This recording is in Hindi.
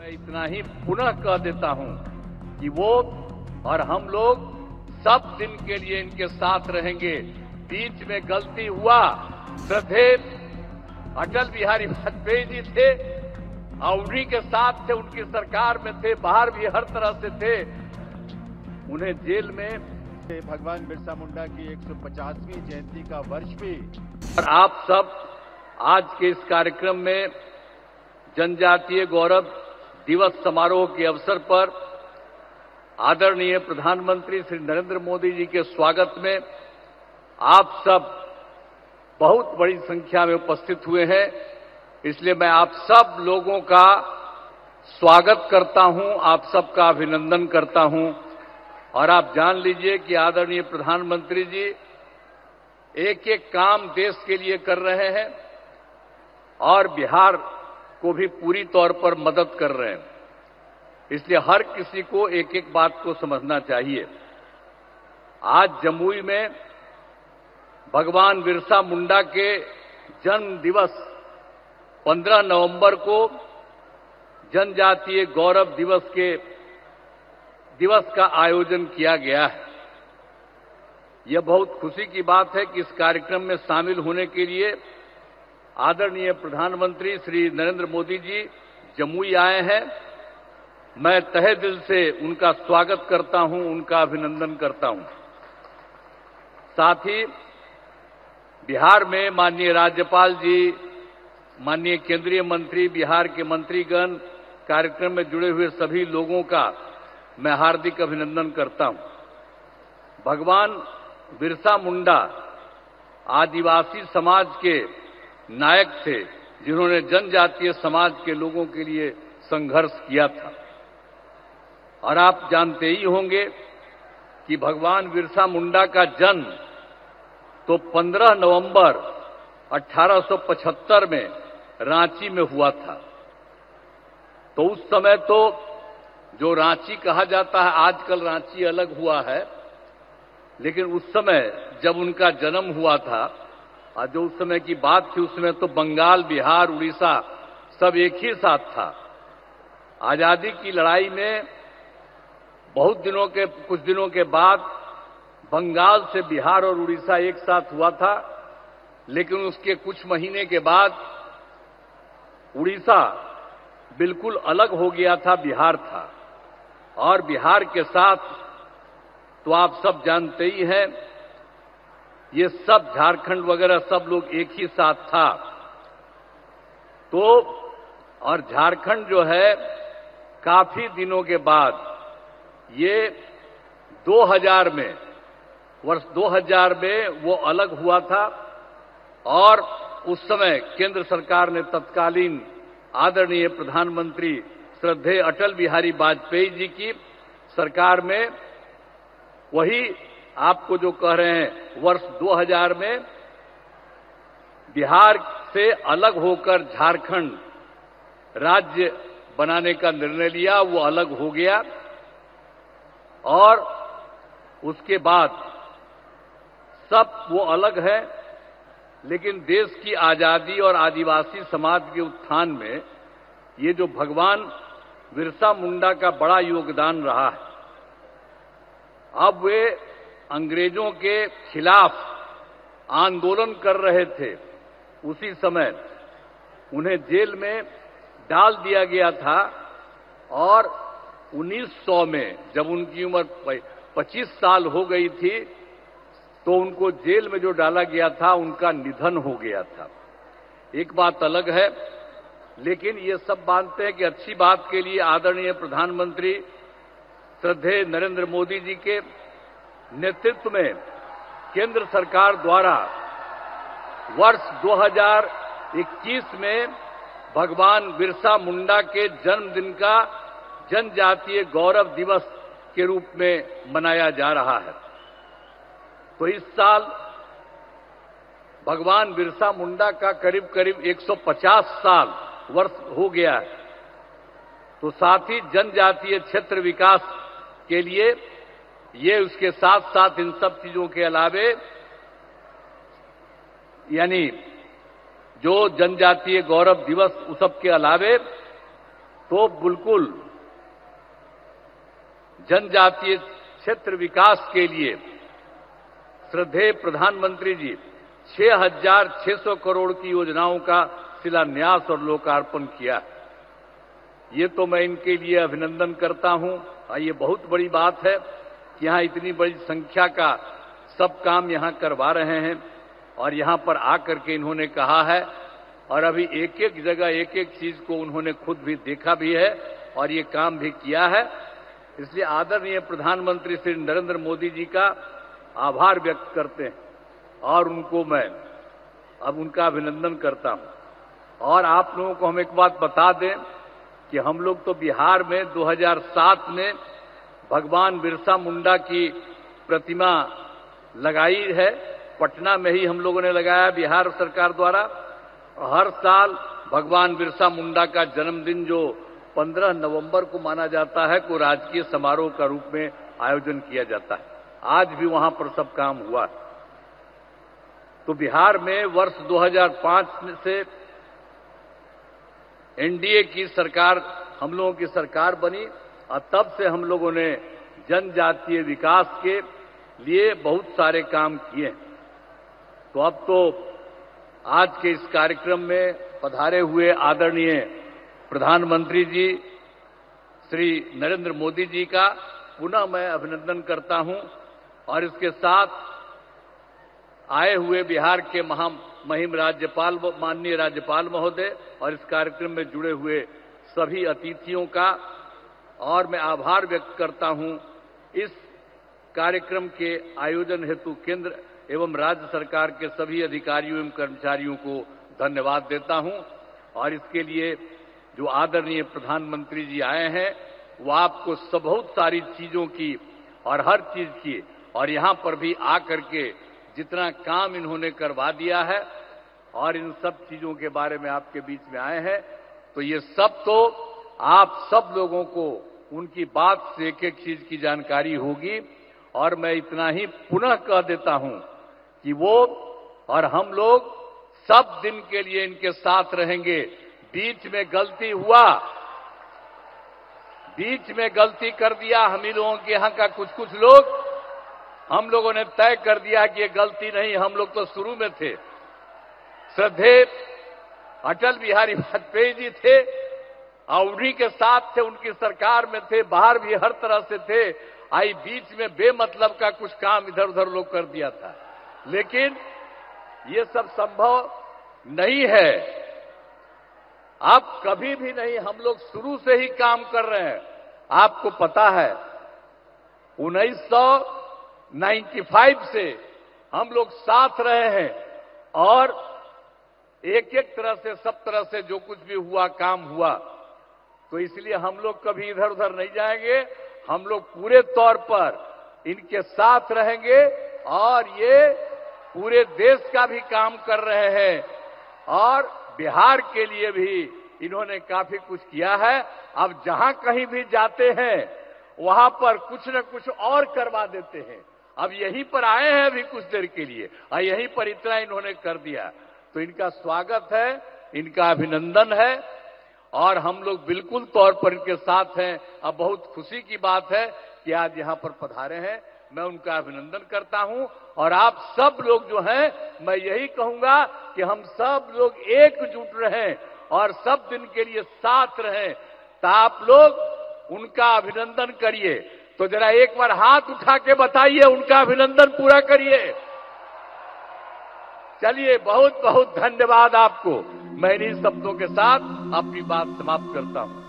मैं इतना ही पुनः कह देता हूं कि वो और हम लोग सब दिन के लिए इनके साथ रहेंगे। बीच में गलती हुआ, श्रद्धेय अटल बिहारी वाजपेयी जी थे और उन्हीं के साथ थे, उनकी सरकार में थे, बाहर भी हर तरह से थे। उन्हें जेल में भगवान बिरसा मुंडा की 150वीं जयंती का वर्ष भी। और आप सब आज के इस कार्यक्रम में जनजातीय गौरव दिवस समारोह के अवसर पर आदरणीय प्रधानमंत्री श्री नरेंद्र मोदी जी के स्वागत में आप सब बहुत बड़ी संख्या में उपस्थित हुए हैं। इसलिए मैं आप सब लोगों का स्वागत करता हूं, आप सबका अभिनंदन करता हूं। और आप जान लीजिए कि आदरणीय प्रधानमंत्री जी एक एक काम देश के लिए कर रहे हैं और बिहार को भी पूरी तौर पर मदद कर रहे हैं। इसलिए हर किसी को एक एक बात को समझना चाहिए। आज जमुई में भगवान बिरसा मुंडा के जन्म दिवस 15 नवंबर को जनजातीय गौरव दिवस का आयोजन किया गया है। यह बहुत खुशी की बात है कि इस कार्यक्रम में शामिल होने के लिए आदरणीय प्रधानमंत्री श्री नरेंद्र मोदी जी जमुई आए हैं। मैं तहे दिल से उनका स्वागत करता हूं, उनका अभिनंदन करता हूं। साथ ही बिहार में माननीय राज्यपाल जी, माननीय केंद्रीय मंत्री, बिहार के मंत्रीगण, कार्यक्रम में जुड़े हुए सभी लोगों का मैं हार्दिक अभिनंदन करता हूं। भगवान बिरसा मुंडा आदिवासी समाज के नायक थे, जिन्होंने जनजातीय समाज के लोगों के लिए संघर्ष किया था। और आप जानते ही होंगे कि भगवान बिरसा मुंडा का जन्म तो 15 नवंबर 1875 में रांची में हुआ था। तो उस समय तो जो रांची कहा जाता है, आजकल रांची अलग हुआ है, लेकिन उस समय जब उनका जन्म हुआ था और जो उस समय की बात थी, उसमें तो बंगाल, बिहार, उड़ीसा सब एक ही साथ था। आजादी की लड़ाई में कुछ दिनों के बाद बंगाल से बिहार और उड़ीसा एक साथ हुआ था, लेकिन उसके कुछ महीने के बाद उड़ीसा बिल्कुल अलग हो गया था, बिहार था। और बिहार के साथ तो आप सब जानते ही हैं, ये सब झारखंड वगैरह सब लोग एक ही साथ था। तो और झारखंड जो है काफी दिनों के बाद ये 2000 में, वर्ष 2000 में वो अलग हुआ था। और उस समय केंद्र सरकार ने तत्कालीन आदरणीय प्रधानमंत्री श्रद्धेय अटल बिहारी वाजपेयी जी की सरकार में वही आपको जो कह रहे हैं, वर्ष 2000 में बिहार से अलग होकर झारखंड राज्य बनाने का निर्णय लिया। वो अलग हो गया और उसके बाद सब वो अलग है, लेकिन देश की आजादी और आदिवासी समाज के उत्थान में ये जो भगवान बिरसा मुंडा का बड़ा योगदान रहा है। अब वे अंग्रेजों के खिलाफ आंदोलन कर रहे थे, उसी समय उन्हें जेल में डाल दिया गया था। और 1900 में जब उनकी उम्र 25 साल हो गई थी, तो उनको जेल में जो डाला गया था, उनका निधन हो गया था। एक बात अलग है, लेकिन ये सब मानते हैं कि अच्छी बात के लिए आदरणीय प्रधानमंत्री श्रद्धेय नरेंद्र मोदी जी के नेतृत्व में केंद्र सरकार द्वारा वर्ष 2021 में भगवान बिरसा मुंडा के जन्मदिन का जनजातीय गौरव दिवस के रूप में मनाया जा रहा है। तो इस साल भगवान बिरसा मुंडा का करीब करीब 150 साल वर्ष हो गया है। तो साथ ही जनजातीय क्षेत्र विकास के लिए ये उसके साथ साथ इन सब चीजों के अलावे, यानी जो जनजातीय गौरव दिवस उस सब के अलावे तो बिल्कुल जनजातीय क्षेत्र विकास के लिए श्रद्धेय प्रधानमंत्री जी 6,600 करोड़ की योजनाओं का शिलान्यास और लोकार्पण किया। ये तो मैं इनके लिए अभिनंदन करता हूं। ये बहुत बड़ी बात है कि यहां इतनी बड़ी संख्या का सब काम यहां करवा रहे हैं और यहां पर आकर के इन्होंने कहा है और अभी एक एक जगह एक एक चीज को उन्होंने खुद भी देखा भी है और ये काम भी किया है। इसलिए आदरणीय प्रधानमंत्री श्री नरेंद्र मोदी जी का आभार व्यक्त करते हैं और उनको मैं अब उनका अभिनंदन करता हूं। और आप लोगों को हम एक बात बता दें कि हम लोग तो बिहार में 2007 में भगवान बिरसा मुंडा की प्रतिमा लगाई है। पटना में ही हम लोगों ने लगाया बिहार सरकार द्वारा। हर साल भगवान बिरसा मुंडा का जन्मदिन जो 15 नवंबर को माना जाता है को राजकीय समारोह का रूप में आयोजन किया जाता है। आज भी वहां पर सब काम हुआ। तो बिहार में वर्ष 2005 से एनडीए की सरकार हम लोगों की सरकार बनी और तब से हम लोगों ने जनजातीय विकास के लिए बहुत सारे काम किए। तो अब तो आज के इस कार्यक्रम में पधारे हुए आदरणीय प्रधानमंत्री जी श्री नरेंद्र मोदी जी का पुनः मैं अभिनंदन करता हूं और इसके साथ आए हुए बिहार के महिम राज्यपाल माननीय राज्यपाल महोदय और इस कार्यक्रम में जुड़े हुए सभी अतिथियों का और मैं आभार व्यक्त करता हूं। इस कार्यक्रम के आयोजन हेतु केंद्र एवं राज्य सरकार के सभी अधिकारियों एवं कर्मचारियों को धन्यवाद देता हूं और इसके लिए जो आदरणीय प्रधानमंत्री जी आए हैं वो आपको बहुत सारी चीजों की और हर चीज की और यहां पर भी आकर के जितना काम इन्होंने करवा दिया है और इन सब चीजों के बारे में आपके बीच में आए हैं तो ये सब तो आप सब लोगों को उनकी बात से एक एक चीज की जानकारी होगी। और मैं इतना ही पुनः कह देता हूं कि वो और हम लोग सब दिन के लिए इनके साथ रहेंगे। बीच में गलती हुआ, बीच में गलती कर दिया हम ही लोगों के यहां का कुछ लोग, हम लोगों ने तय कर दिया कि ये गलती नहीं, हम लोग तो शुरू में थे। श्रद्धेय अटल बिहारी वाजपेयी जी थे और उन्हीं के साथ थे, उनकी सरकार में थे, बाहर भी हर तरह से थे। आई बीच में बेमतलब का कुछ काम इधर उधर लोग कर दिया था, लेकिन ये सब संभव नहीं है। आप कभी भी नहीं, हम लोग शुरू से ही काम कर रहे हैं। आपको पता है 1995 से हम लोग साथ रहे हैं और एक एक तरह से सब तरह से जो कुछ भी हुआ काम हुआ, तो इसलिए हम लोग कभी इधर उधर नहीं जाएंगे। हम लोग पूरे तौर पर इनके साथ रहेंगे और ये पूरे देश का भी काम कर रहे हैं और बिहार के लिए भी इन्होंने काफी कुछ किया है। अब जहां कहीं भी जाते हैं वहां पर कुछ न कुछ और करवा देते हैं। अब यहीं पर आए हैं अभी कुछ देर के लिए और यहीं पर इतना इन्होंने कर दिया, तो इनका स्वागत है, इनका अभिनंदन है और हम लोग बिल्कुल तौर पर इनके साथ हैं। अब बहुत खुशी की बात है कि आज यहां पर पधारे हैं, मैं उनका अभिनंदन करता हूं। और आप सब लोग जो हैं, मैं यही कहूंगा कि हम सब लोग एकजुट रहें और सब दिन के लिए साथ रहें। तो आप लोग उनका अभिनंदन करिए। तो जरा एक बार हाथ उठा के बताइए, उनका अभिनंदन पूरा करिए। चलिए, बहुत बहुत धन्यवाद आपको। मैं इन्हीं शब्दों के साथ अपनी बात समाप्त करता हूं।